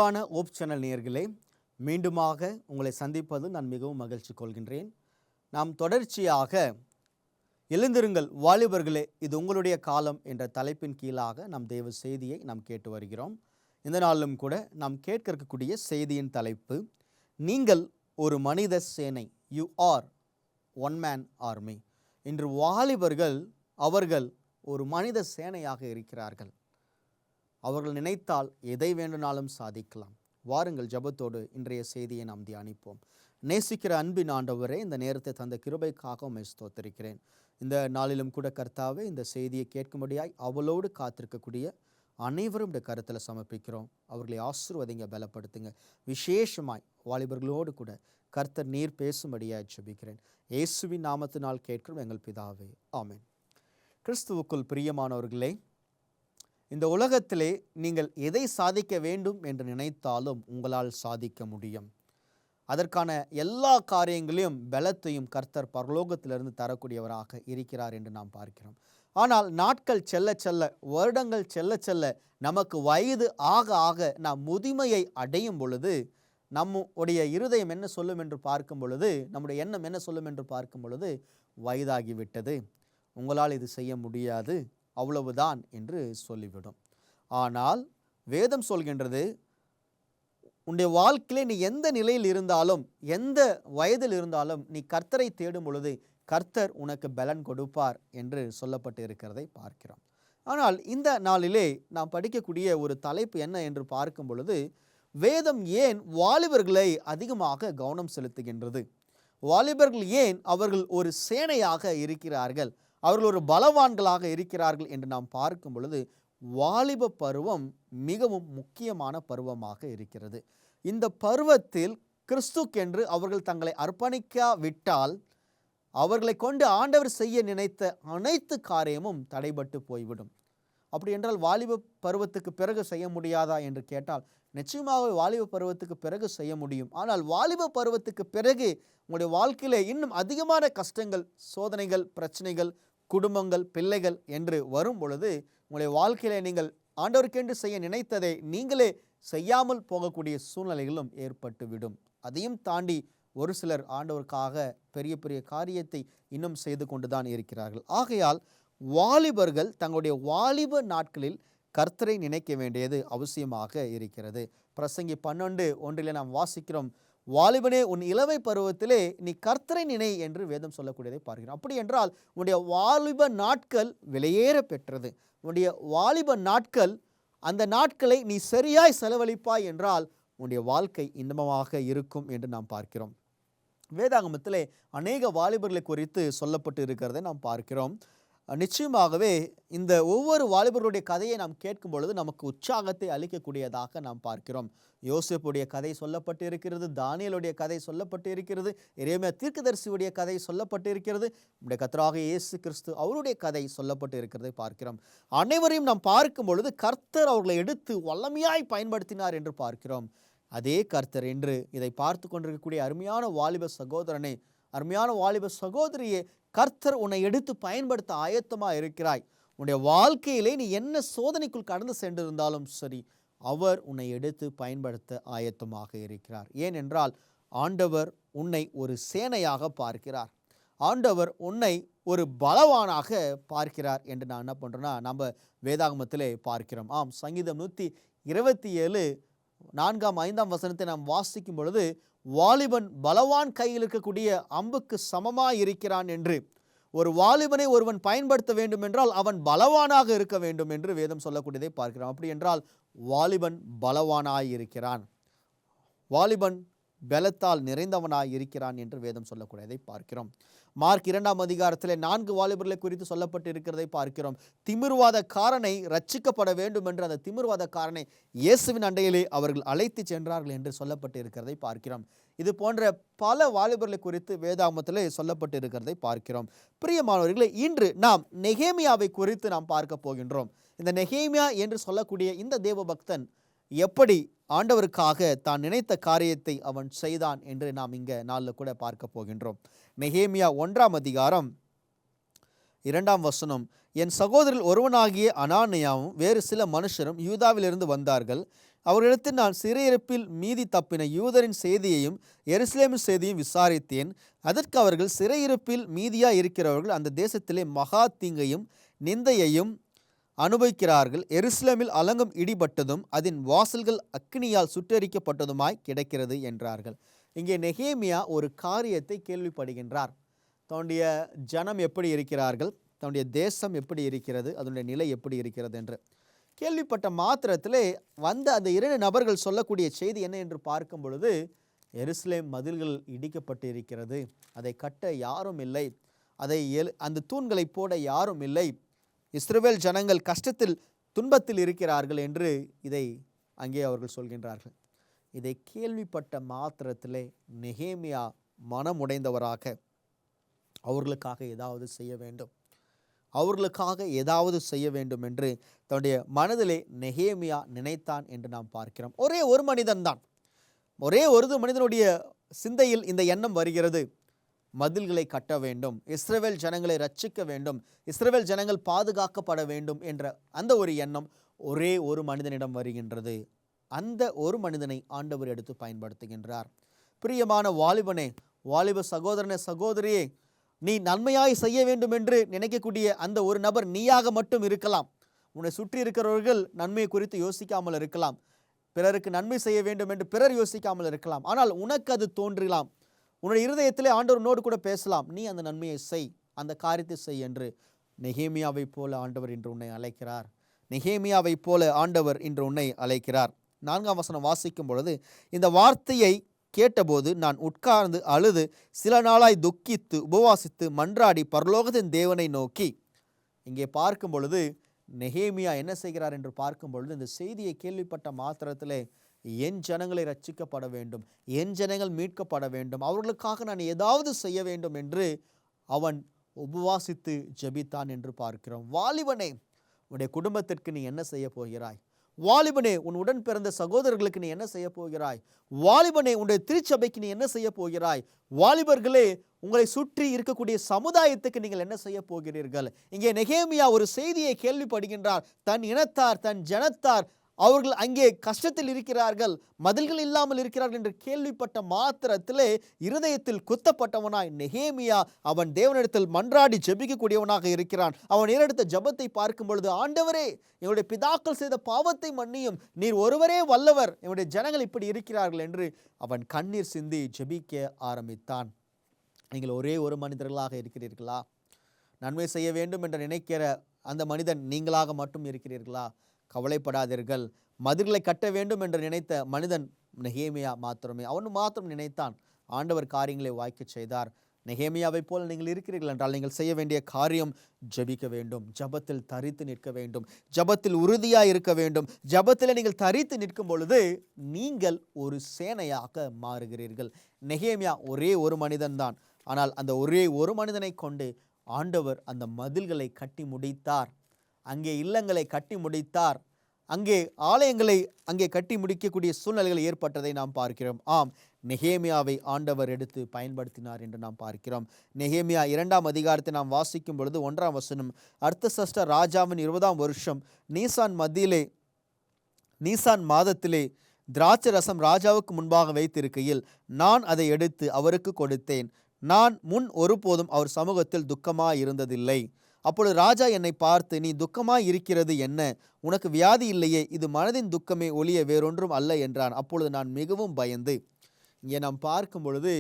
அன்பான ஓப் சேனல் நேயர்களே, மீண்டுமாக உங்களை சந்திப்பது நான் மிகவும் மகிழ்ச்சி கொள்கின்றேன். நாம் தொடர்ச்சியாக எழுந்திருங்கள் வாலிபர்களே, இது உங்களுடைய காலம் என்ற தலைப்பின் கீழாக நாம் தேவ செய்தியை நாம் கேட்டு வருகிறோம். இந்த நாளிலும் கூட நாம் கேட்க இருக்கக்கூடிய செய்தியின் தலைப்பு, நீங்கள் ஒரு மனித சேனை, you are one man army. இன்று வாலிபர்கள் அவர்கள் ஒரு மனித சேனையாக இருக்கிறார்கள். அவர்கள் நினைத்தால் எதை வேண்டுமானாலும் சாதிக்கலாம். வாருங்கள் ஜெபத்தோடு இன்றைய செய்தியை நாம் தியானிப்போம். நேசிக்கிற அன்பின் ஆண்டவரே, இந்த நேரத்தை தந்த கிருபைக்காக உம்மை ஸ்தோத்திரிக்கிறேன். இந்த நாளிலும் கூட கர்த்தாவே, இந்த செய்தியை கேட்கும்படியாய் அவளோடு காத்திருக்கக்கூடிய அனைவரும் இந்த கருத்தில் சமர்ப்பிக்கிறோம். அவர்களை ஆசீர்வதிங்க, பலப்படுத்துங்க. விசேஷமாய் வாலிபர்களோடு கூட கர்த்தர் நீர் பேசும்படியாய் ஜெபிக்கிறேன். இயேசுவின் நாமத்தினால் கேட்கிறோம் எங்கள் பிதாவே, ஆமென். கிறிஸ்துவுக்குள் பிரியமானவர்களே, இந்த உலகத்திலே நீங்கள் எதை சாதிக்க வேண்டும் என்று நினைத்தாலும் உங்களால் சாதிக்க முடியும். அதற்கான எல்லா காரியங்களையும் பலத்தையும் கர்த்தர் பரலோகத்திலிருந்து தரக்கூடியவராக இருக்கிறார் என்று நாம் பார்க்கிறோம். ஆனால் நாட்கள் செல்ல செல்ல, வருடங்கள் செல்ல செல்ல, நமக்கு வயது ஆக ஆக நாம் முதுமையை அடையும் பொழுது நம்முடைய இருதயம் என்ன சொல்லும் என்று பார்க்கும் பொழுது, நம்முடைய எண்ணம் என்ன சொல்லும் என்று பார்க்கும் பொழுது, வயதாகிவிட்டது, உங்களால் இது செய்ய முடியாது, அவ்வளவுதான் என்று சொல்லிவிடும். ஆனால் வேதம் சொல்கின்றது, உன்னுடைய வாழ்க்கையிலே நீ எந்த நிலையில் இருந்தாலும், எந்த வயதில் இருந்தாலும், நீ கர்த்தரை தேடும் பொழுது கர்த்தர் உனக்கு பலன் கொடுப்பார் என்று சொல்லப்பட்டு இருக்கிறதை பார்க்கிறோம். ஆனால் இந்த நாளிலே நாம் படிக்கக்கூடிய ஒரு தலைப்பு என்ன என்று பார்க்கும் பொழுது, வேதம் ஏன் வாலிபர்களை அதிகமாக கவனம் செலுத்துகின்றது? வாலிபர்கள் ஏன் அவர்கள் ஒரு சேனையாக இருக்கிறார்கள், அவர்கள் ஒரு பலவான்களாக இருக்கிறார்கள் என்று நாம் பார்க்கும் பொழுது, வாலிப பருவம் மிகவும் முக்கியமான பருவமாக இருக்கிறது. இந்த பருவத்தில் கிறிஸ்துக்கென்று அவர்கள் தங்களை அர்ப்பணிக்காவிட்டால் அவர்களை கொண்டு ஆண்டவர் செய்ய நினைத்த அனைத்து காரியமும் தடைபட்டு போய்விடும். அப்படி என்றால் வாலிப பருவத்துக்கு பிறகு செய்ய முடியாதா என்று கேட்டால், நிச்சயமாக வாலிப பருவத்துக்கு பிறகு செய்ய முடியும். ஆனால் வாலிப பருவத்துக்கு பிறகு உங்களுடைய வாழ்க்கையிலே இன்னும் அதிகமான கஷ்டங்கள், சோதனைகள், பிரச்சனைகள், குடும்பங்கள், பிள்ளைகள் என்று வரும் பொழுது உங்களுடைய வாழ்க்கையிலே நீங்கள் ஆண்டவருக்கென்று செய்ய நினைத்ததை நீங்களே செய்யாமல் போகக்கூடிய சூழ்நிலைகளும் ஏற்பட்டுவிடும். அதையும் தாண்டி ஒரு சிலர் ஆண்டவருக்காக பெரிய பெரிய காரியத்தை இன்னும் செய்து கொண்டுதான் இருக்கிறார்கள். ஆகையால் வாலிபர்கள் தங்களுடைய வாலிப நாட்களில் கர்த்தரை நினைக்க வேண்டியது அவசியமாக இருக்கிறது. பிரசங்கி 12:1 நாம் வாசிக்கிறோம், வாலிபனே, உன் இளமை பருவத்திலே நீ கர்த்தரை நினை என்று வேதம் சொல்லக்கூடியதை பார்க்கிறோம். அப்படி என்றால் உன்னுடைய வாலிப நாட்கள் விலையேற பெற்றது. உன்னுடைய வாலிப நாட்கள், அந்த நாட்களை நீ சரியாய் செலவழிப்பாய் என்றால் உன்னுடைய வாழ்க்கை இன்பமாக இருக்கும் என்று நாம் பார்க்கிறோம். வேதாகமத்திலே அநேக வாலிபர்களை குறித்து சொல்லப்பட்டு இருக்கிறதை நாம் பார்க்கிறோம். நிச்சயமாகவே இந்த ஒவ்வொரு வாலிபர்களுடைய கதையை நாம் கேட்கும் பொழுது நமக்கு உற்சாகத்தை அளிக்கக்கூடியதாக நாம் பார்க்கிறோம். யோசேப்புடைய கதை சொல்லப்பட்டு இருக்கிறது, தானியேலுடைய கதை சொல்லப்பட்டு இருக்கிறது, எரேமியா தீர்க்கதரிசியுடைய கதை சொல்லப்பட்டு இருக்கிறது, நம்முடைய கர்த்தராகிய இயேசு கிறிஸ்து அவருடைய கதை சொல்லப்பட்டு இருக்கிறதை பார்க்கிறோம். அனைவரையும் நாம் பார்க்கும் பொழுது கர்த்தர் அவர்களை எடுத்து வல்லமையாய் பயன்படுத்தினார் என்று பார்க்கிறோம். அதே கர்த்தர் என்று இதை பார்த்து கொண்டிருக்கக்கூடிய அருமையான வாலிப சகோதரனே, அருமையான வாலிப சகோதரியே, கர்த்தர் உன்னை எடுத்து பயன்படுத்த ஆயத்தமாக இருக்கிறாய். உன்னுடைய வாழ்க்கையிலே நீ என்ன சோதனைக்குள் கடந்து சென்றிருந்தாலும் சரி, அவர் உன்னை எடுத்து பயன்படுத்த ஆயத்தமாக இருக்கிறார். ஏனென்றால் ஆண்டவர் உன்னை ஒரு சேனையாக பார்க்கிறார், ஆண்டவர் உன்னை ஒரு பலவானாக பார்க்கிறார் என்று நான் என்ன பண்ணுறேன்னா, நம்ம வேதாகமத்திலே பார்க்கிறோம். ஆம், சங்கீதம் 127 4, 5 நாம் வாசிக்கும் பொழுது, வாலிபன் பலவான் கையில் இருக்கக்கூடிய அம்புக்கு சமமாய் இருக்கிறான் என்று, ஒரு வாலிபனை ஒருவன் பயன்படுத்த வேண்டும் என்றால் அவன் பலவானாக இருக்க வேண்டும் என்று வேதம் சொல்லக்கூடியதை பார்க்கிறோம். அப்படி என்றால் வாலிபன் பலவானாய் இருக்கிறான், வாலிபன் பலத்தால் நிறைந்தவனாய் இருக்கிறான் என்று வேதம் சொல்லக்கூடியதை பார்க்கிறோம். மார்க் 2 4 வாலிபர்களை குறித்து சொல்லப்பட்டு இருக்கிறதை பார்க்கிறோம். திமிர்வாதக்காரனை ரட்சிக்கப்பட வேண்டும் என்று அந்த திமிர்வாதக்காரனை இயேசுவின் அண்டையிலே அவர்கள் அழைத்து சென்றார்கள் என்று சொல்லப்பட்டு இருக்கிறதை பார்க்கிறோம். இது போன்ற பல வாலிபர்களை குறித்து வேதாகமத்திலே சொல்லப்பட்டு இருக்கிறதை பார்க்கிறோம். பிரியமானவர்களே, இன்று நாம் நெகேமியாவை குறித்து நாம் பார்க்க போகின்றோம். இந்த நெகேமியா என்று சொல்லக்கூடிய இந்த தேவபக்தன் எப்படி ஆண்டவருக்காக தான் நினைத்த காரியத்தை அவன் செய்தான் என்று நாம் இங்கே நாளில் கூட பார்க்க போகின்றோம். நெகேமியா 1:2, என் சகோதரில் ஒருவனாகிய அனானியாவும் வேறு சில மனுஷரும் யூதாவிலிருந்து வந்தார்கள். அவர்களிடத்தில் நான் சிறையிருப்பில் மீதி தப்பின யூதரின் செய்தியையும் எருசலேமின் செய்தியையும் விசாரித்தேன். அதற்கு அவர்கள், சிறையிருப்பில் மீதியாக இருக்கிறவர்கள் அந்த தேசத்திலே மகா தீங்கையும் நிந்தையையும் அனுபவிக்கிறார்கள். எருசலேமில் அலங்கம் இடிபட்டதும் அதன் வாசல்கள் அக்கினியால் சுட்டெரிக்கப்பட்டதுமாய் கிடக்கிறது என்றார்கள். இங்கே நெகேமியா ஒரு காரியத்தை கேள்விப்படுகின்றார். தன்னுடைய ஜனம் எப்படி இருக்கிறார்கள், தன்னுடைய தேசம் எப்படி இருக்கிறது, அதனுடைய நிலை எப்படி இருக்கிறது என்று கேள்விப்பட்ட மாத்திரத்திலே வந்த அந்த 2 நபர்கள் சொல்லக்கூடிய செய்தி என்ன என்று பார்க்கும் பொழுது, எருசலேம் மதில்கள் இடிக்கப்பட்டு இருக்கிறது, அதை கட்ட யாரும் இல்லை, அந்த தூண்களை போட யாரும் இல்லை, இஸ்ரவேல் ஜனங்கள் கஷ்டத்தில் துன்பத்தில் இருக்கிறார்கள் என்று இதை அங்கே அவர்கள் சொல்கின்றார்கள். இதை கேள்விப்பட்ட மாத்திரத்திலே நெகேமியா மனமுடைந்தவராக அவர்களுக்காக ஏதாவது செய்ய வேண்டும், அவர்களுக்காக ஏதாவது செய்ய வேண்டும் என்று தன்னுடைய மனதிலே நெகேமியா நினைத்தான் என்று நாம் பார்க்கிறோம். ஒரே ஒரு மனிதன்தான், ஒரே ஒரு மனிதனுடைய சிந்தையில் இந்த எண்ணம் வருகிறது. மதில்களை கட்ட வேண்டும், இஸ்ரவேல் ஜனங்களை ரட்சிக்க வேண்டும், இஸ்ரவேல் ஜனங்கள் பாதுகாக்கப்பட வேண்டும் என்ற அந்த ஒரு எண்ணம் ஒரே ஒரு மனிதனிடம் வருகின்றது. அந்த ஒரு மனிதனை ஆண்டவர் எடுத்து பயன்படுத்துகின்றார். பிரியமான வாலிபனே, வாலிப சகோதரனே, சகோதரியே, நீ நன்மையாய் செய்ய வேண்டும் என்று நினைக்கக்கூடிய அந்த ஒரு நபர் நீயாக மட்டும் இருக்கலாம். உன்னை சுற்றி இருக்கிறவர்கள் நன்மை குறித்து யோசிக்காமல் இருக்கலாம், பிறருக்கு நன்மை செய்ய வேண்டும் என்று பிறர் யோசிக்காமல் இருக்கலாம். ஆனால் உனக்கு அது தோன்றலாம். உன்னுடைய இருதயத்திலே ஆண்டவர் உன்னோடு கூட பேசலாம், நீ அந்த நன்மையை செய், அந்த காரியத்தை செய் என்று. நெகேமியாவை போல ஆண்டவர் இன்று உன்னை அழைக்கிறார். நெகேமியாவை போல ஆண்டவர் இன்று உன்னை அழைக்கிறார். 4ஆம் வசனம் வாசிக்கும் பொழுது, இந்த வார்த்தையை கேட்டபோது நான் உட்கார்ந்து அழுது சில நாளாய் துக்கித்து உபவாசித்து மன்றாடி பரலோகத்தின் தேவனை நோக்கி. இங்கே பார்க்கும் பொழுது நெகேமியா என்ன செய்கிறார் என்று பார்க்கும் பொழுது, இந்த செய்தியை கேள்விப்பட்ட மாத்திரத்திலே என் ஜனங்களை ரட்சிக்கப்பட வேண்டும், என் ஜனங்கள் மீட்கப்பட வேண்டும், அவர்களுக்காக நான் ஏதாவது செய்ய வேண்டும் என்று அவன் உபவாசித்து ஜெபித்தான் என்று பார்க்கிறோம். வாலிபனே, உன்னுடைய குடும்பத்திற்கு நீ என்ன செய்ய போகிறாய்? வாலிபனே, உன் உடன் பிறந்த சகோதரர்களுக்கு நீ என்ன செய்ய போகிறாய்? வாலிபனே, உன்னுடைய திருச்சபைக்கு நீ என்ன செய்ய போகிறாய்? வாலிபர்களே, உங்களை சுற்றி இருக்கக்கூடிய சமுதாயத்துக்கு நீங்கள் என்ன செய்ய போகிறீர்கள்? இங்கே நெகேமியா ஒரு செய்தியை கேள்விப்படுகின்றார். தன் இனத்தார், தன் ஜனத்தார் அவர்கள் அங்கே கஷ்டத்தில் இருக்கிறார்கள், மதில்கள் இல்லாமல் இருக்கிறார்கள் என்று கேள்விப்பட்ட மாத்திரத்திலே இருதயத்தில் குத்தப்பட்டவனாய் நெகேமியா அவன் தேவனிடத்தில் மன்றாடி ஜெபிக்கக்கூடியவனாக இருக்கிறான். அவன் ஏறெடுத்த ஜெபத்தை பார்க்கும் பொழுது, ஆண்டவரே, என்னுடைய பிதாக்கள் செய்த பாவத்தை மன்னியும், நீர் ஒருவரே வல்லவர், என்னுடைய ஜனங்கள் இப்படி இருக்கிறார்கள் என்று அவன் கண்ணீர் சிந்தி ஜெபிக்க ஆரம்பித்தான். நீங்கள் ஒரே ஒரு மனிதர்களாக இருக்கிறீர்களா? நன்மை செய்ய வேண்டும் என்று நினைக்கிற அந்த மனிதன் நீங்களாக மட்டும் இருக்கிறீர்களா? கவலைப்படாதீர்கள். மதில்களை கட்ட வேண்டும் என்று நினைத்த மனிதன் நெகேமியா மாத்திரமே. அவன் மாத்திரம் நினைத்தான், ஆண்டவர் காரியங்களை வாய்க்க செய்தார். நெகேமியாவை போல் நீங்கள் இருக்கிறீர்கள் என்றால் நீங்கள் செய்ய வேண்டிய காரியம் ஜெபிக்க வேண்டும், ஜெபத்தில் தரித்து நிற்க வேண்டும், ஜெபத்தில் உறுதியாக இருக்க வேண்டும். ஜெபத்தில் நீங்கள் தரித்து நிற்கும் பொழுது நீங்கள் ஒரு சேனையாக மாறுகிறீர்கள். நெகேமியா ஒரே ஒரு மனிதன்தான், ஆனால் அந்த ஒரே ஒரு மனிதனை கொண்டு ஆண்டவர் அந்த மதில்களை கட்டி முடித்தார். அங்கே இல்லங்களை கட்டி முடித்தார். அங்கே ஆலயங்களை அங்கே கட்டி முடிக்கக்கூடிய சூழ்நிலைகள் ஏற்பட்டதை நாம் பார்க்கிறோம். ஆம், நெகேமியாவை ஆண்டவர் எடுத்து பயன்படுத்தினார் என்று நாம் பார்க்கிறோம். நெகேமியா 2ஆம் அதிகாரத்தை நாம் வாசிக்கும் பொழுது 1ஆம் வசனம், அர்த்தசஷ்ட ராஜாவின் 20ஆம் வருஷம் நீசான் மாதத்திலே திராட்சை ரசம் ராஜாவுக்கு முன்பாக வைத்திருக்கையில் நான் அதை எடுத்து அவருக்கு கொடுத்தேன். நான் முன் ஒருபோதும் அவர் சமூகத்தில் துக்கமாய் இருந்ததில்லை. அப்பொழுது ராஜா என்னை பார்த்து, நீ துக்கமாய் இருக்கிறது என்ன? உனக்கு வியாதி இல்லையே, இது மனதின் துக்கமே ஒழிய வேறொன்றும் அல்ல என்றான். அப்பொழுது நான் மிகவும் பயந்து. இங்கே நாம் பார்க்கும் பொழுது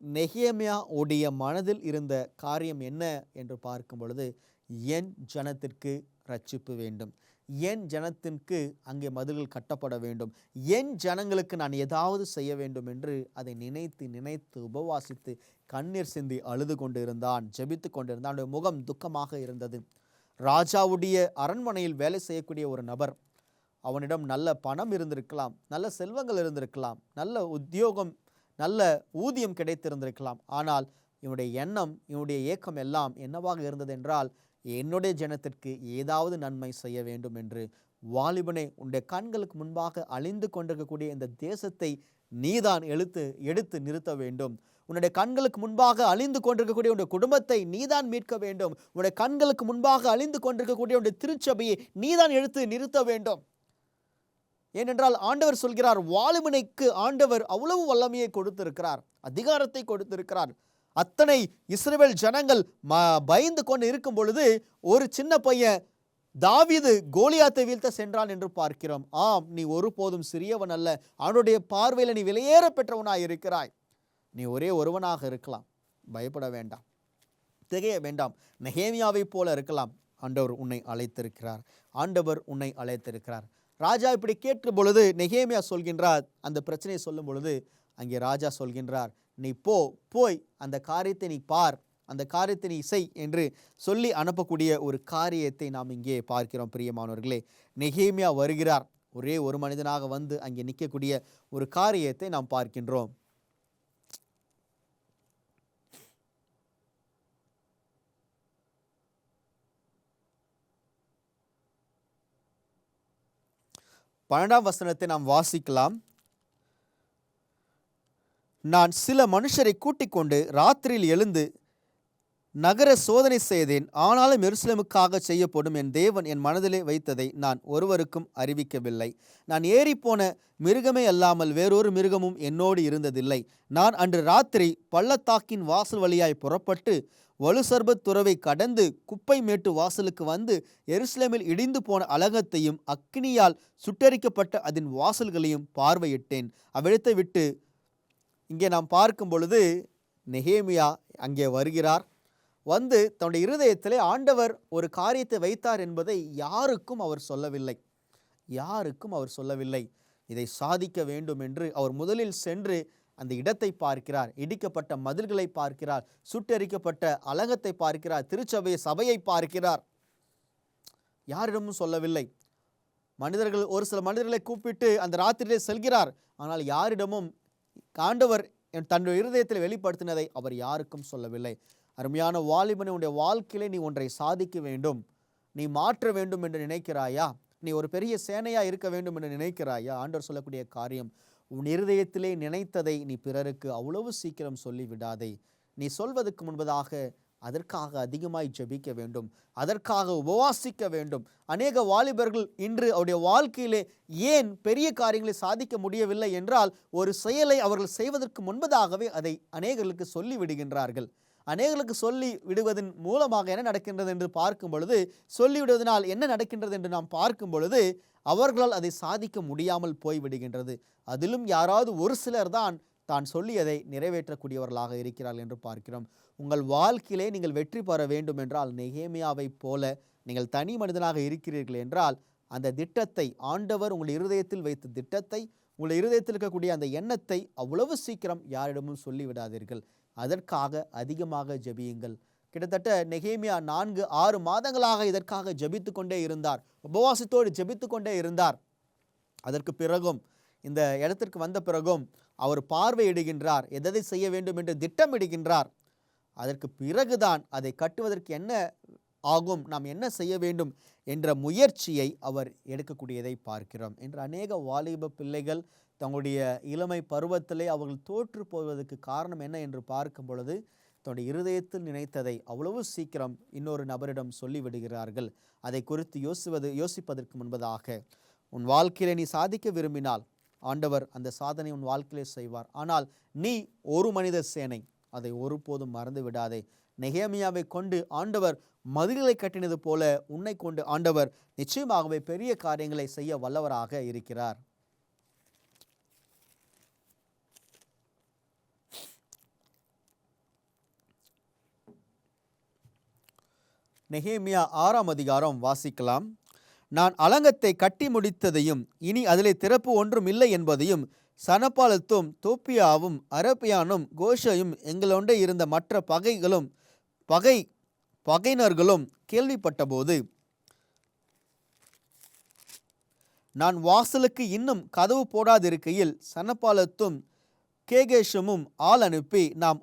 நெகேமியா உடைய மனதில் இருந்த காரியம் என்ன என்று பார்க்கும் பொழுது, என் ஜனத்திற்கு ரட்சிப்பு வேண்டும், என் ஜனத்திற்கு அங்கே மதில்கள் கட்டப்பட வேண்டும், என் ஜனங்களுக்கு நான் ஏதாவது செய்ய வேண்டும் என்று அதை நினைத்து நினைத்து உபவாசித்து கண்ணீர் சிந்தி அழுது கொண்டிருந்தான், ஜெபித்து கொண்டிருந்தான். அவனுடைய முகம் துக்கமாக இருந்தது. ராஜாவுடைய அரண்மனையில் வேலை செய்யக்கூடிய ஒரு நபர், அவனிடம் நல்ல பணம் இருந்திருக்கலாம், நல்ல செல்வங்கள் இருந்திருக்கலாம், நல்ல உத்தியோகம், நல்ல ஊதியம் கிடைத்திருந்திருக்கலாம். ஆனால் இவனுடைய எண்ணம், இவனுடைய ஏக்கம் எல்லாம் என்னவாக இருந்தது என்றால், என்னுடைய ஜனத்திற்கு ஏதாவது நன்மை செய்ய வேண்டும் என்று. வாலிபனே, உன்னுடைய கண்களுக்கு முன்பாக அழிந்து கொண்டிருக்கக்கூடிய இந்த தேசத்தை நீதான் எடுத்து நிறுத்த வேண்டும். உன்னுடைய கண்களுக்கு முன்பாக அழிந்து கொண்டிருக்கக்கூடிய உன்னுடைய குடும்பத்தை நீதான் மீட்க வேண்டும். உன்னுடைய கண்களுக்கு முன்பாக அழிந்து கொண்டிருக்கக்கூடிய உன்னுடைய திருச்சபையை நீதான் எடுத்து நிறுத்த வேண்டும். ஏனென்றால் ஆண்டவர் சொல்கிறார், வாலிபனுக்கு ஆண்டவர் அவ்வளவு வல்லமையை கொடுத்திருக்கிறார், அதிகாரத்தை கொடுத்திருக்கிறார். அத்தனை இஸ்ரவேல் ஜனங்கள் பயந்து கொண்டு இருக்கும் பொழுது ஒரு சின்ன பையன் தாவீது கோலியாத்தை வீழ்த்த சென்றான் என்று பார்க்கிறோம். ஆம், நீ ஒருபோதும் சிறியவன் அல்ல, அவனுடைய பார்வையில் நீ விலையேற பெற்றவனாய் இருக்கிறாய். நீ ஒரே ஒருவனாக இருக்கலாம், பயப்பட வேண்டாம், திகைய வேண்டாம். நெகேமியாவை போல இருக்கலாம். ஆண்டவர் உன்னை அழைத்திருக்கிறார், ஆண்டவர் உன்னை அழைத்திருக்கிறார். ராஜா இப்படி கேட்கும் பொழுது நெகேமியா சொல்கின்றார், அந்த பிரச்சனையை சொல்லும் பொழுது அங்கே ராஜா சொல்கின்றார், நீ போய் அந்த காரியத்தை நீ பார், அந்த காரியத்தை நீ செய் என்று சொல்லி அனுப்பக்கூடிய ஒரு காரியத்தை நாம் இங்கே பார்க்கிறோம். பிரியமானவர்களே, நெகேமியா வருகிறார், ஒரே ஒரு மனிதனாக வந்து அங்கே நிற்கக்கூடிய ஒரு காரியத்தை நாம் பார்க்கின்றோம். பன்னெண்டாம் வசனத்தை நாம் வாசிக்கலாம். நான் சில மனுஷரை கூட்டிக் கொண்டு ராத்திரியில் எழுந்து நகர சோதனை செய்தேன். ஆனாலும் எருசலேமுக்காக செய்யப்படும் என் தேவன் என் மனதிலே வைத்ததை நான் ஒருவருக்கும் அறிவிக்கவில்லை. நான் ஏறிப்போன மிருகமே அல்லாமல் வேறொரு மிருகமும் என்னோடு இருந்ததில்லை. நான் அன்று ராத்திரி பள்ளத்தாக்கின் வாசல் வழியாய் புறப்பட்டு வலுசர்பத் துறவை கடந்து குப்பை மேட்டு வாசலுக்கு வந்து எருசலேமில் இடிந்து போன அலகத்தையும் அக்கினியால் சுட்டரிக்கப்பட்ட அதன் வாசல்களையும் பார்வையிட்டேன். அவ்விடத்தை விட்டு இங்கே நாம் பார்க்கும் பொழுது நெகேமியா அங்கே வருகிறார். வந்து தன்னுடைய இருதயத்திலே ஆண்டவர் ஒரு காரியத்தை வைத்தார் என்பதை யாருக்கும் அவர் சொல்லவில்லை. இதை சாதிக்க வேண்டும் என்று அவர் முதலில் சென்று அந்த இடத்தை பார்க்கிறார், இடிக்கப்பட்ட மதில்களை பார்க்கிறார், சுட்டெரிக்கப்பட்ட அலங்கத்தை பார்க்கிறார், சபையை பார்க்கிறார். யாரிடமும் சொல்லவில்லை. ஒரு சில மனிதர்களை கூப்பிட்டு அந்த ராத்திரியிலே செல்கிறார். ஆனால் யாரிடமும் ஆண்டவர் தன்னுடைய இருதயத்தில் வெளிப்படுத்தினதை அவர் யாருக்கும் சொல்லவில்லை. அருமையான வாலிபனே, உன்னுடைய வாழ்க்கையிலே நீ ஒன்றை சாதிக்க வேண்டும், நீ மாற்ற வேண்டும் என்று நினைக்கிறாயா? நீ ஒரு பெரிய சேனையா இருக்க வேண்டும் என்று நினைக்கிறாயா? ஆண்டவர் சொல்லக்கூடிய காரியம், உன் இருதயத்திலே நினைத்ததை நீ பிறருக்கு அவ்வளவு சீக்கிரம் சொல்லிவிடாதே. நீ சொல்வதற்கு முன்பதாக அதற்காக அதிகமாய் ஜெபிக்க வேண்டும், அதற்காக உபவாசிக்க வேண்டும். அநேக வாலிபர்கள் இன்று அவருடைய வாழ்க்கையிலே ஏன் பெரிய காரியங்களை சாதிக்க முடியவில்லை என்றால், ஒரு செயலை அவர்கள் செய்வதற்கு முன்பதாகவே அதை அநேகர்களுக்கு சொல்லி விடுகின்றார்கள். அநேகர்களுக்கு சொல்லி விடுவதன் மூலமாக என்ன நடக்கின்றது என்று பார்க்கும் பொழுது, சொல்லிவிடுவதனால் என்ன நடக்கின்றது என்று நாம் பார்க்கும் பொழுது, அவர்களால் அதை சாதிக்க முடியாமல் போய்விடுகின்றது. அதிலும் யாராவது ஒரு சிலர் தான் சொல்லியதை நிறைவேற்றக்கூடியவர்களாக இருக்கிறார்கள் என்று பார்க்கிறோம். உங்கள் வாழ்க்கையிலே நீங்கள் வெற்றி பெற வேண்டும் என்றால், நெகேமியாவை போல நீங்கள் தனி மனிதனாக இருக்கிறீர்கள் என்றால், அந்த திட்டத்தை ஆண்டவர் உங்கள் இருதயத்தில் வைத்த திட்டத்தை, உங்கள் இருதயத்தில் இருக்கக்கூடிய அந்த எண்ணத்தை அவ்வளவு சீக்கிரம் யாரிடமும் சொல்லிவிடாதீர்கள். அதற்காக அதிகமாக ஜெபியுங்கள். கிட்டத்தட்ட நெகேமியா 4-6 மாதங்களாக இதற்காக ஜெபித்து கொண்டே இருந்தார், உபவாசத்தோடு ஜெபித்து கொண்டே இருந்தார். அதற்கு பிறகும், இந்த இடத்திற்கு வந்த பிறகும் அவர் பார்வையிடுகின்றார், எதை செய்ய வேண்டும் என்று திட்டமிடுகின்றார். அதற்கு பிறகுதான் அதை கட்டுவதற்கு என்ன ஆகும், நாம் என்ன செய்ய வேண்டும் என்ற முயற்சியை அவர் எடுக்கக்கூடியதை பார்க்கிறோம். என்று அநேக வாலிப பிள்ளைகள் தங்களுடைய இளமை பருவத்திலே அவர்கள் தோற்று போவதற்கு காரணம் என்ன என்று பார்க்கும் பொழுது, தன்னுடைய இருதயத்தில் நினைத்ததை அவ்வளவு சீக்கிரம் இன்னொரு நபரிடம் சொல்லிவிடுகிறார்கள். அதை குறித்து யோசிப்பதற்கு முன்பதாக, உன் வாழ்க்கையிலே நீ சாதிக்க விரும்பினால் ஆண்டவர் அந்த சாதனை உன் வாழ்க்கையிலே செய்வார். ஆனால் நீ ஒரு மனித சேனை, அதை ஒருபோதும் மறந்து விடாதே. நெகேமியாவை கொண்டு ஆண்டவர் மதில்களை கட்டினது போல உன்னை கொண்டு ஆண்டவர் நிச்சயமாகவே பெரிய காரியங்களை செய்ய வல்லவராக இருக்கிறார். நெகேமியா 6ஆம் அதிகாரம் வாசிக்கலாம். நான் அலங்கத்தை கட்டி முடித்ததையும் இனி அதிலே திறப்பு ஒன்றும் இல்லை என்பதையும் சனபாலத்தும் தோப்பியாவும் அரபியானும் கோஷையும் எங்களோண்டே இருந்த மற்ற பகையினர்களும் கேள்விப்பட்டபோது, நான் வாசலுக்கு இன்னும் கதவு போடாதிருக்கையில் சனபாலத்தும் கேகேஷமும் ஆள் அனுப்பி, நாம்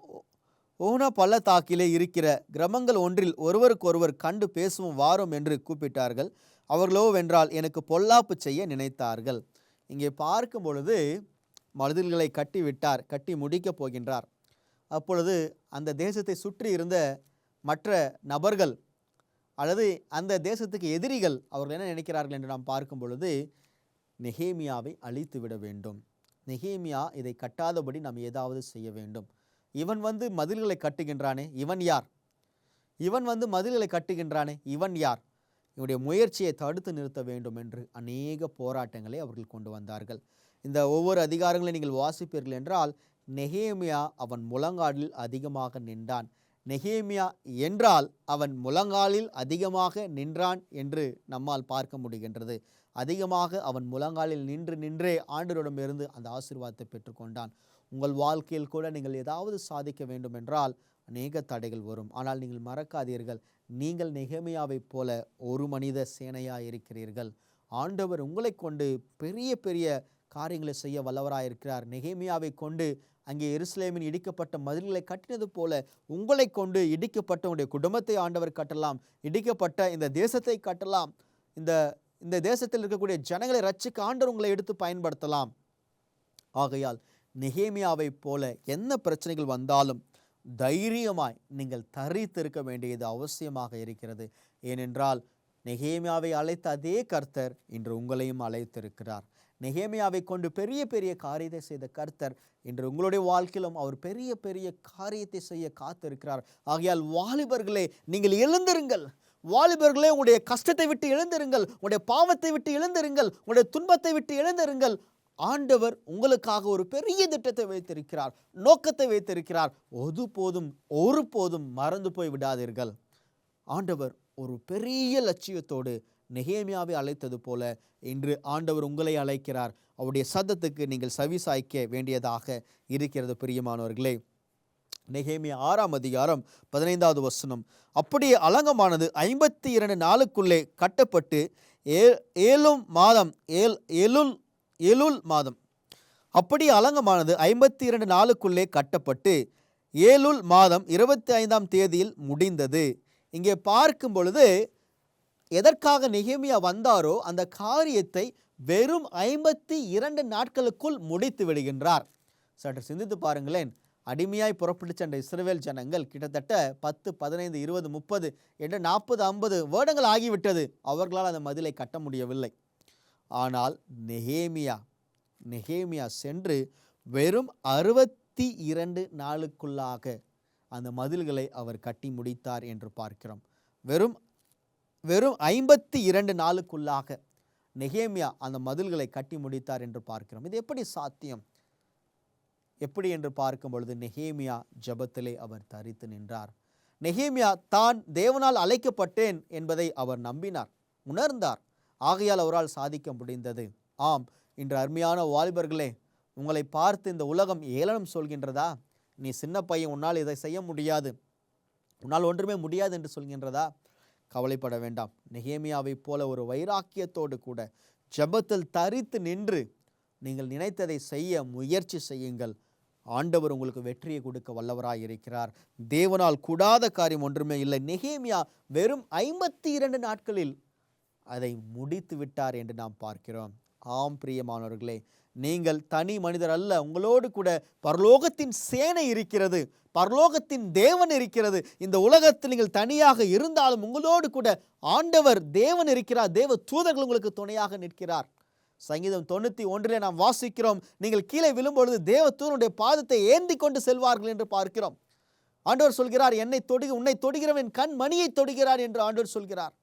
ஓனா பள்ளத்தாக்கிலே இருக்கிற கிராமங்கள் ஒன்றில் ஒருவருக்கொருவர் கண்டு பேசுவோம் வாரும் என்று கூப்பிட்டார்கள். அவர்களோ வென்றால் எனக்கு பொல்லாப்பு செய்ய நினைத்தார்கள். இங்கே பார்க்கும் பொழுது மதில்களை கட்டி முடிக்கப் போகின்றார். அப்பொழுது அந்த தேசத்தை சுற்றி இருந்த மற்ற நபர்கள் அல்லது அந்த தேசத்துக்கு எதிரிகள் அவர்கள் என்ன நினைக்கிறார்கள் என்று நாம் பார்க்கும் பொழுது, நெகேமியாவை அழித்து விட வேண்டும். நெகேமியா இதை கட்டாதபடி நாம் ஏதாவது செய்ய வேண்டும். இவன் மதில்களை கட்டுகின்றானே, இவன் யார்? இவன் மதில்களை கட்டுகின்றானே, இவன் யார்? இவனுடைய முயற்சியை தடுத்து நிறுத்த வேண்டும் என்று அநேக போராட்டங்களை அவர்கள் கொண்டு வந்தார்கள். இந்த ஒவ்வொரு அதிகாரங்களை நீங்கள் வாசிப்பீர்கள் என்றால், நெகேமியா அவன் முழங்காலில் அதிகமாக நின்றான். நெகேமியா என்றால் அவன் முழங்காலில் அதிகமாக நின்றான் என்று நம்மால் பார்க்க முடிகின்றது. அதிகமாக அவன் முழங்காலில் நின்றே ஆண்டவரிடமிருந்து அந்த ஆசீர்வாதத்தை பெற்றுக்கொண்டான். உங்கள் வாழ்க்கையில் கூட நீங்கள் ஏதாவது சாதிக்க வேண்டும் என்றால் அநேக தடைகள் வரும். ஆனால் நீங்கள் மறக்காதீர்கள், நீங்கள் நெகேமியாவை போல ஒரு மனித சேனையாக இருக்கிறீர்கள். ஆண்டவர் உங்களை கொண்டு பெரிய பெரிய காரியங்களை செய்ய வல்லவராயிருக்கிறார். நெகேமியாவை கொண்டு அங்கே எருசலேமின் இடிக்கப்பட்ட மதில்களை கட்டினது போல உங்களை கொண்டு இடிக்கப்பட்ட உங்களுடைய குடும்பத்தை ஆண்டவர் கட்டலாம். இடிக்கப்பட்ட இந்த தேசத்தை கட்டலாம். இந்த தேசத்தில் இருக்கக்கூடிய ஜனங்களை ரட்சிக்க ஆண்டவர் உங்களை எடுத்து பயன்படுத்தலாம். ஆகையால் நெகேமியாவை போல என்ன பிரச்சனைகள் வந்தாலும் தைரியமாய் நீங்கள் தரித்திருக்க வேண்டியது அவசியமாக இருக்கிறது. ஏனென்றால் நெகேமியாவை அழைத்த அதே கர்த்தர் இன்று உங்களையும் அழைத்திருக்கிறார். நெகேமியாவை கொண்டு பெரிய பெரிய காரியத்தை செய்த கர்த்தர் இன்று உங்களுடைய வாழ்க்கையிலும் அவர் பெரிய பெரிய காரியத்தை செய்ய காத்திருக்கிறார். ஆகையால் வாலிபர்களே, நீங்கள் எழுந்திருங்கள். வாலிபர்களே, உங்களுடைய கஷ்டத்தை விட்டு எழுந்திருங்கள். உங்களுடைய பாவத்தை விட்டு எழுந்திருங்கள். உங்களுடைய துன்பத்தை விட்டு எழுந்திருங்கள். ஆண்டவர் உங்களுக்காக ஒரு பெரிய திட்டத்தை வைத்திருக்கிறார், நோக்கத்தை வைத்திருக்கிறார். ஒருபோதும் மறந்து போய் விடாதீர்கள். ஆண்டவர் ஒரு பெரிய லட்சியத்தோடு நெகேமியாவை அழைத்தது போல இன்று ஆண்டவர் உங்களை அழைக்கிறார். அவருடைய சத்தத்துக்கு நீங்கள் செவிசாய்க்க வேண்டியதாக இருக்கிறது. பிரியமானவர்களே, நெகேமியா 6ஆம் அதிகாரம் 15வது வசனம். அப்படியே அலங்கமானது 52 நாளுக்குள்ளே கட்டப்பட்டு ஏலுல் மாதம் அப்படி அலங்கமானது 52 நாளுக்குள்ளே கட்டப்பட்டு ஏலுல் மாதம் 25ஆம் தேதியில் முடிந்தது. இங்கே பார்க்கும் பொழுது எதற்காக நெகேமியா வந்தாரோ அந்த காரியத்தை வெறும் 52 நாட்களுக்குள் முடித்து விடுகின்றார். சற்று சிந்தித்து பாருங்களேன். அடிமையாய் புறப்பட்டு சென்ற இஸ்ரவேல் ஜனங்கள் கிட்டத்தட்ட 10, 15, 20, 30 என்று 40, 50 வருடங்கள் ஆகிவிட்டது. அவர்களால் அந்த மதிலை கட்ட முடியவில்லை. ஆனால் நெகேமியா சென்று வெறும் 62 நாளுக்குள்ளாக அந்த மதில்களை அவர் கட்டி முடித்தார் என்று பார்க்கிறோம். வெறும் 52 நாளுக்குள்ளாக நெகேமியா அந்த மதில்களை கட்டி முடித்தார் என்று பார்க்கிறோம். இது எப்படி சாத்தியம்? எப்படி என்று பார்க்கும் பொழுது நெகேமியா ஜெபத்திலே அவர் தரித்து நின்றார். நெகேமியா தான் தேவனால் அழைக்கப்பட்டேன் என்பதை அவர் நம்பினார், உணர்ந்தார். ஆகையால் அவரால் சாதிக்க முடிந்தது. ஆம், இன்று அருமையான வாலிபர்களே, உங்களை பார்த்து இந்த உலகம் ஏளனம் சொல்கின்றதா? நீ சின்ன பையன், உன்னால் இதை செய்ய முடியாது, உன்னால் ஒன்றுமே முடியாது என்று சொல்கின்றதா? கவலைப்பட வேண்டாம். நெகேமியாவை போல ஒரு வைராக்கியத்தோடு கூட ஜெபத்தில் தரித்து நின்று நீங்கள் நினைத்ததை செய்ய முயற்சி செய்யுங்கள். ஆண்டவர் உங்களுக்கு வெற்றியை கொடுக்க வல்லவராய் இருக்கிறார். தேவனால் கூடாத காரியம் ஒன்றுமே இல்லை. நெகேமியா வெறும் 52 நாட்களில் அதை முடித்து விட்டார் என்று நாம் பார்க்கிறோம். ஆம் பிரியமானவர்களே, நீங்கள் தனி மனிதர் அல்ல. உங்களோடு கூட பரலோகத்தின் சேனை இருக்கிறது, பரலோகத்தின் தேவன் இருக்கிறது. இந்த உலகத்தில் நீங்கள் தனியாக இருந்தாலும் உங்களோடு கூட ஆண்டவர் தேவன் இருக்கிறார். தேவ தூதர்கள் உங்களுக்கு துணையாக நிற்கிறார். சங்கீதம் 91 நாம் வாசிக்கிறோம், நீங்கள் கீழே விழும்பொழுது தேவ தூதனுடைய பாதத்தை ஏந்தி கொண்டு செல்வார்கள் என்று பார்க்கிறோம். ஆண்டவர் சொல்கிறார், உன்னை தொடுகிறவன் கண் மணியை தொடுகிறார் என்று ஆண்டவர் சொல்கிறார்.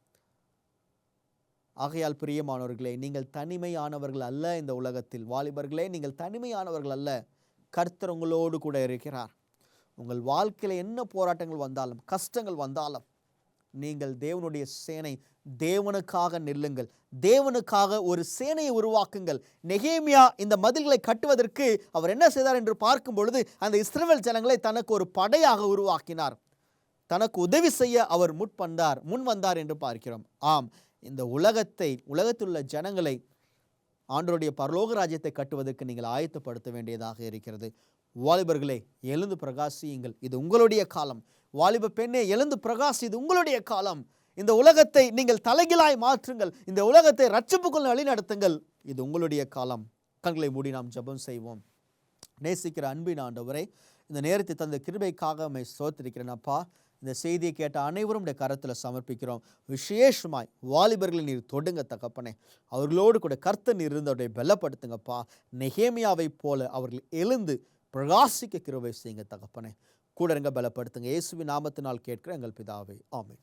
ஆகையால் பிரியமானவர்களே, நீங்கள் தனிமையானவர்கள் அல்ல. இந்த உலகத்தில் வாலிபர்களே, நீங்கள் தனிமையானவர்கள் அல்ல. கர்த்தர் உங்களோடு கூட இருக்கிறார். உங்கள் வாழ்க்கையில் என்ன போராட்டங்கள் வந்தாலும், கஷ்டங்கள் வந்தாலும், நீங்கள் தேவனுடைய சேனை, தேவனுக்காக நில்லுங்கள். தேவனுக்காக ஒரு சேனையை உருவாக்குங்கள். நெகேமியா இந்த மதில்களை கட்டுவதற்கு அவர் என்ன செய்தார் என்று பார்க்கும் பொழுது, அந்த இஸ்ரவேல் ஜனங்களை தனக்கு ஒரு படையாக உருவாக்கினார். தனக்கு உதவி செய்ய அவர் முன் வந்தார் என்று பார்க்கிறோம். ஆம், இந்த உலகத்தில் உள்ள ஜனங்களை ஆண்டவருடைய பரலோக ராஜ்யத்தை கட்டுவதற்கு நீங்கள் ஆயத்தப்படுத்த வேண்டியதாக இருக்கிறது. வாலிபர்களே, எழுந்து பிரகாசியுங்கள். இது உங்களுடைய காலம். வாலிப பெண்ணே, எழுந்து பிரகாசி, இது உங்களுடைய காலம். இந்த உலகத்தை நீங்கள் தலைகீழாய் மாற்றுங்கள். இந்த உலகத்தை ரட்சிப்புக்குள் வழிநடத்துங்கள். இது உங்களுடைய காலம். கண்களை மூடி நாம் ஜெபம் செய்வோம். நேசிக்கிற அன்பின் ஆண்டவரே, இந்த நேரத்தை தந்த கிருபைக்காக உம்மை ஸ்தோத்திரிக்கிறேன் அப்பா. இந்த செய்தியை கேட்ட அனைவரும் உடைய கரத்தில் சமர்ப்பிக்கிறோம். விசேஷமாய் வாலிபர்களை நீர் தொடுங்க தகப்பனே. அவர்களோடு கூட கர்த்தர் நீர் இருந்து அவருடைய பலப்படுத்துங்கப்பா. நெகேமியாவை போல அவர்கள் எழுந்து பிரகாசிக்க கிருபை செய்யுங்க தகப்பனே. கூட இருங்க, பலப்படுத்துங்க. இயேசுவின் நாமத்தினால் கேட்கிற எங்கள் பிதாவே, ஆமென்.